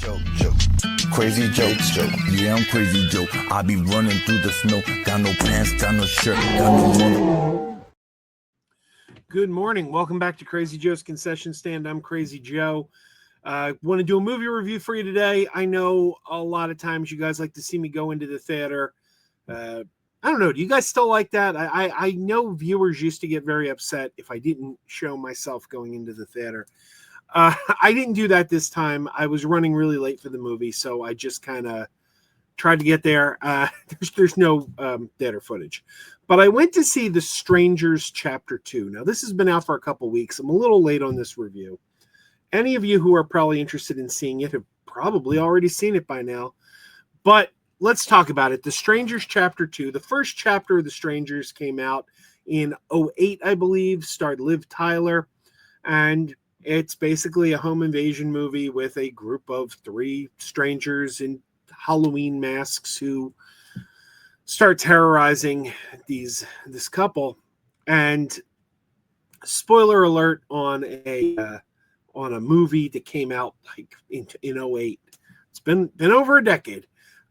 Joe. Crazy Joe. Yeah, I'm Crazy Joe. I be running through the snow. Got no pants, got no shirt, got no mother. Good morning. Welcome back to Crazy Joe's Concession Stand. I'm Crazy Joe. Want to do a movie review for you today. I know a lot of times you guys like to see me go into the theater. I don't know. Do you guys still like that? I know viewers used to get very upset if I didn't show myself going into the theater. I didn't do that this time. I was running really late for the movie, so I just kind of tried to get there. There's no theater footage. But I went to see The Strangers Chapter 2. Now, this has been out for a couple weeks. I'm a little late on this review. Any of you who are probably interested in seeing it have probably already seen it by now. But let's talk about it. The Strangers Chapter 2. The first chapter of The Strangers came out in 2008, I believe, starred Liv Tyler. And it's basically a home invasion movie with a group of 3 strangers in Halloween masks who start terrorizing this couple. And spoiler alert on a movie that came out like in 2008. It's been over a decade.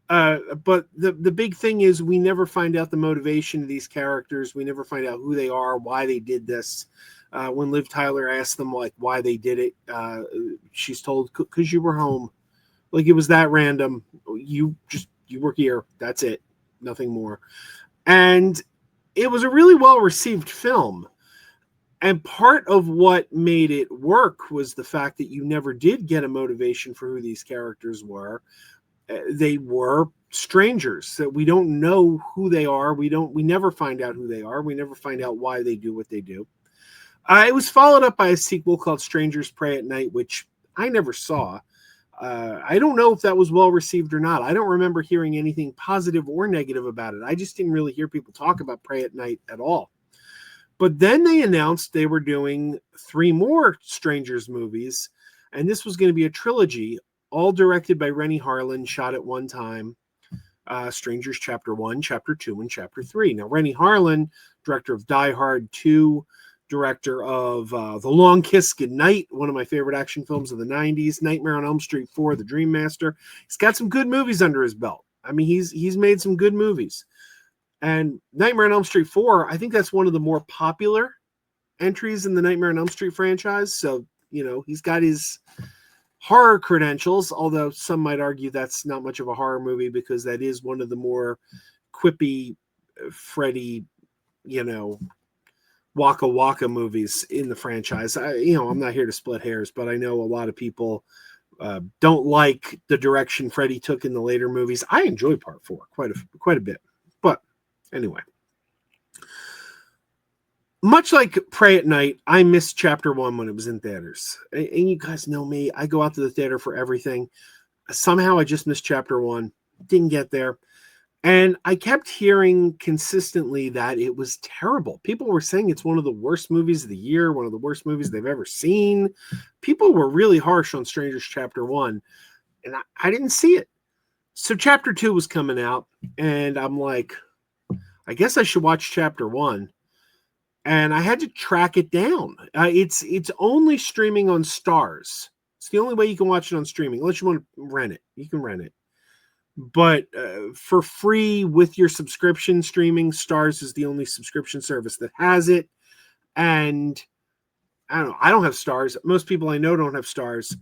But the big thing is we never find out the motivation of these characters. We never find out who they are, why they did this. When Liv Tyler asked them like why they did it, she's told because you were home. Like it was that random. You were here. That's it. Nothing more. And it was a really well-received film. And part of what made it work was the fact that you never did get a motivation for who these characters were. They were strangers that we don't know who they are. We never find out who they are. We never find out why they do what they do. It was followed up by a sequel called Strangers Pray at Night, which I never saw. I don't know if that was well received or not. I don't remember hearing anything positive or negative about it. I just didn't really hear people talk about Pray at Night at all. But then they announced they were doing 3 more Strangers movies, and this was going to be a trilogy, all directed by Renny Harlin, shot at one time. Strangers Chapter 1, Chapter 2, and Chapter 3. Now, Renny Harlin, director of Die Hard 2, director of The Long Kiss Goodnight, one of my favorite action films of the 90s, Nightmare on Elm Street 4, The Dream Master. He's got some good movies under his belt. I mean, he's made some good movies. And Nightmare on Elm Street 4, I think that's one of the more popular entries in the Nightmare on Elm Street franchise. So, you know, he's got his horror credentials, although some might argue that's not much of a horror movie because that is one of the more quippy Freddy, you know, Waka Waka movies in the franchise. I'm not here to split hairs, but I know a lot of people don't like the direction Freddy took in the later movies. I enjoy Part 4 quite a bit. But anyway, much like Pray at Night, I missed Chapter 1 when it was in theaters. And you guys know me. I go out to the theater for everything. Somehow I just missed Chapter 1. Didn't get there. And I kept hearing consistently that it was terrible. People were saying it's one of the worst movies of the year, one of the worst movies they've ever seen. People were really harsh on Strangers Chapter 1, and I didn't see it. So Chapter 2 was coming out, and I'm like, I guess I should watch Chapter 1. And I had to track it down. It's only streaming on Stars. It's the only way you can watch it on streaming, unless you want to rent it. You can rent it. But for free with your subscription streaming, Stars is the only subscription service that has it. And I don't know. I don't have Stars. Most people I know don't have Stars.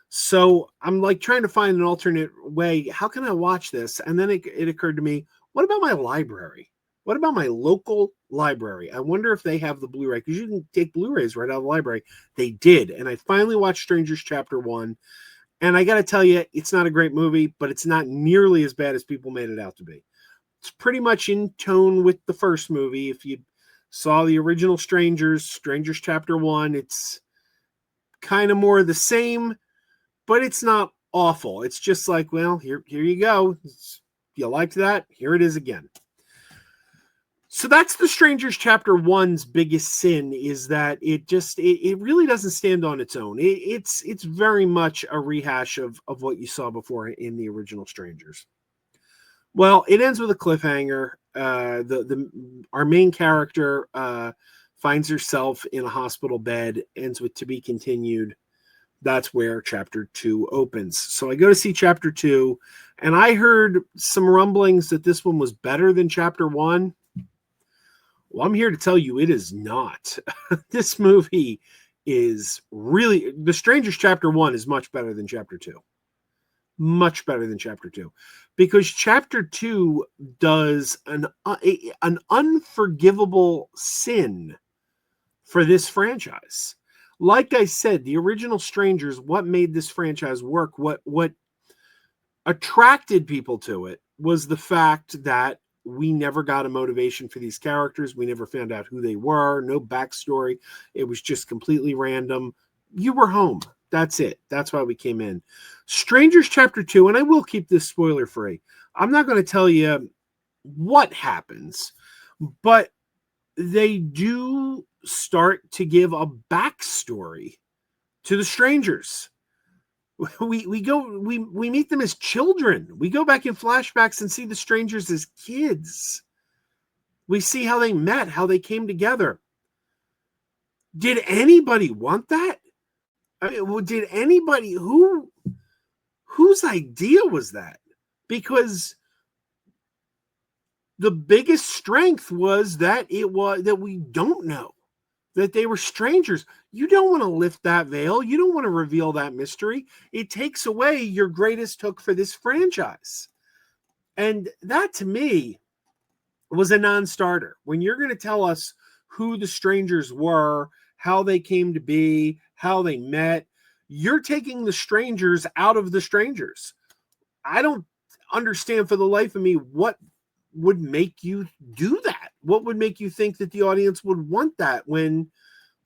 So I'm like trying to find an alternate way. How can I watch this? And then it occurred to me, what about my library? What about my local library? I wonder if they have the Blu-ray, because you can take Blu-rays right out of the library. They did. And I finally watched Strangers Chapter 1. And I got to tell you, it's not a great movie, but it's not nearly as bad as people made it out to be. It's pretty much in tone with the first movie. If you saw the original Strangers Chapter 1, it's kind of more of the same, but it's not awful. It's just like, well, here you go. You liked that? Here it is again. So that's the Strangers Chapter 1's biggest sin, is that it really doesn't stand on its own. It's very much a rehash of what you saw before in the original Strangers. Well, it ends with a cliffhanger. Our main character finds herself in a hospital bed, ends with to be continued. that's where chapter 2 opens. So I go to see chapter 2, and I heard some rumblings that this one was better than chapter 1. Well, I'm here to tell you it is not. This movie is really, The Strangers chapter 1 is much better than chapter 2. Much better than chapter 2, because chapter 2 does an unforgivable sin for this franchise. Like I said, the original Strangers, what made this franchise work, what attracted people to it, was the fact that we never got a motivation for these characters. We never found out who they were, no backstory. It was just completely random. You were home. That's it. That's why we came in. Strangers chapter 2, and I will keep this spoiler free. I'm not going to tell you what happens, but they do start to give a backstory to the Strangers. We meet them as children. We go back in flashbacks and see the Strangers as kids. We see how they met, how they came together. Did anybody want that? I mean, did anybody, whose idea was that? Because the biggest strength was that we don't know that they were strangers. You don't want to lift that veil. You don't want to reveal that mystery. It takes away your greatest hook for this franchise. And that, to me, was a non-starter. When you're going to tell us who the Strangers were, how they came to be, how they met, you're taking the Strangers out of the Strangers. I don't understand for the life of me what would make you do that. What would make you think that the audience would want that when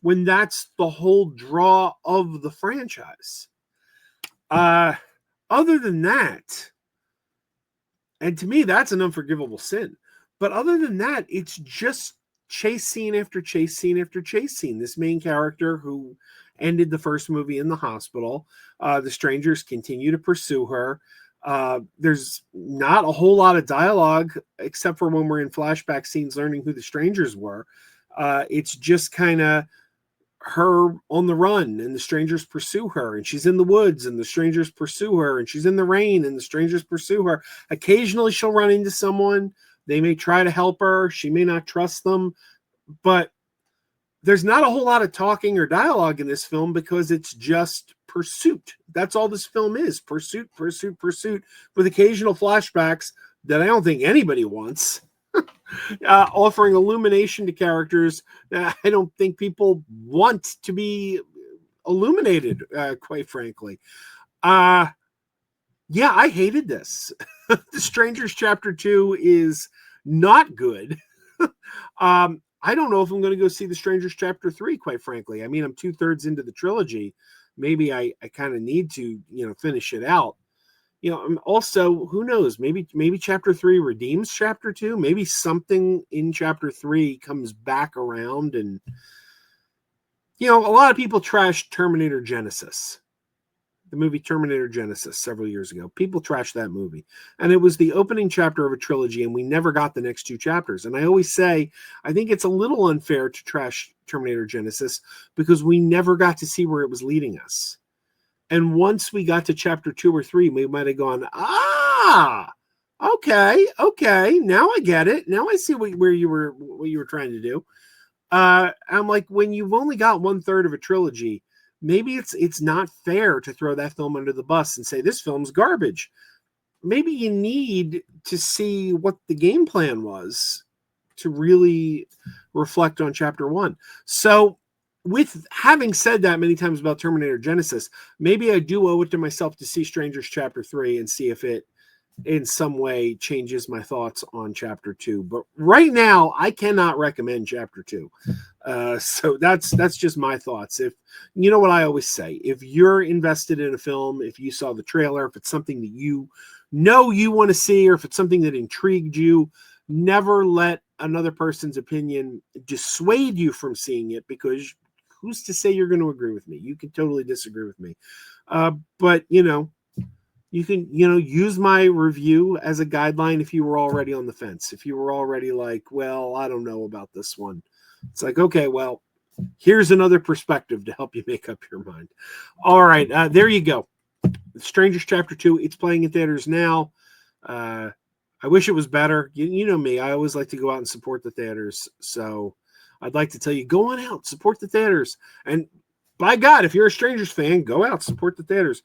that's the whole draw of the franchise? Other than that, and to me, that's an unforgivable sin. But other than that, it's just chase scene after chase scene after chase scene. This main character who ended the first movie in the hospital, the Strangers continue to pursue her. There's not a whole lot of dialogue except for when we're in flashback scenes learning who the Strangers were. It's just kind of her on the run, and the Strangers pursue her, and she's in the woods and the Strangers pursue her, and she's in the rain and the Strangers pursue her. Occasionally she'll run into someone. They may try to help her. She may not trust them, but there's not a whole lot of talking or dialogue in this film because it's just pursuit. That's all this film is. Pursuit, pursuit, pursuit, with occasional flashbacks that I don't think anybody wants. Offering illumination to characters that I don't think people want to be illuminated, quite frankly. Yeah, I hated this. The Strangers chapter 2 is not good. I don't know if I'm going to go see The Strangers chapter 3, quite frankly. I mean, I'm 2/3 into the trilogy. Maybe I kind of need to, finish it out. Also, who knows? Maybe chapter 3 redeems chapter 2. Maybe something in chapter 3 comes back around. And, a lot of people trashed Terminator Genesis. The movie Terminator Genesis several years ago. People trashed that movie. And it was the opening chapter of a trilogy, and we never got the next 2 chapters. And I always say, I think it's a little unfair to trash Terminator Genesis because we never got to see where it was leading us. And once we got to chapter 2 or 3, we might have gone, okay, now I get it. Now I see what you were trying to do. I'm like, when you've only got 1/3 of a trilogy, maybe it's not fair to throw that film under the bus and say this film's garbage. Maybe you need to see what the game plan was to really reflect on chapter 1. So, with having said that many times about Terminator Genesis, maybe I do owe it to myself to see Strangers chapter 3 and see if it in some way changes my thoughts on chapter 2. But right now, I cannot recommend chapter 2. So that's just my thoughts. If you know what I always say, if you're invested in a film, if you saw the trailer, if it's something that you want to see, or if it's something that intrigued you, never let another person's opinion dissuade you from seeing it, because who's to say you're going to agree with me? You can totally disagree with me. But you can, use my review as a guideline if you were already on the fence. If you were already like, well, I don't know about this one. It's like, okay, well, here's another perspective to help you make up your mind. All right, there you go. Strangers Chapter 2. It's playing in theaters now. I wish it was better. You know me. I always like to go out and support the theaters. So I'd like to tell you, go on out, support the theaters. And by God, if you're a Strangers fan, go out, support the theaters.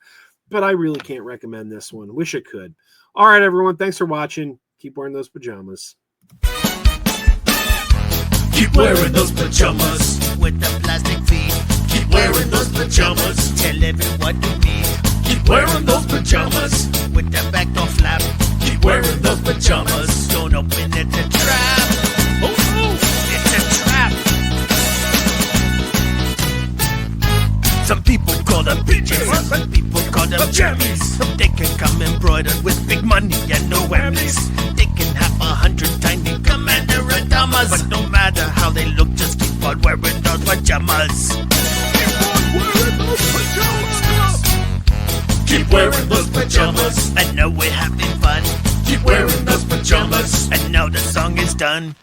But I really can't recommend this one. Wish I could. All right, everyone. Thanks for watching. Keep wearing those pajamas. Keep wearing those pajamas with the plastic feet. Keep wearing those pajamas. Tell everyone to meet. Keep wearing those pajamas with the back door flap. Keep wearing those pajamas. Don't open it, it's a trap. Oh no, it's a trap. Some people call them PJs, some people call them jammies. They can come embroidered with big money and no whammies. They can have 100 tiny commander pajamas, but no matter how they look, just keep on wearing those pajamas. Keep on wearing those pajamas. Keep wearing those pajamas. I know we're having fun. Keep wearing those pajamas. And now the song is done.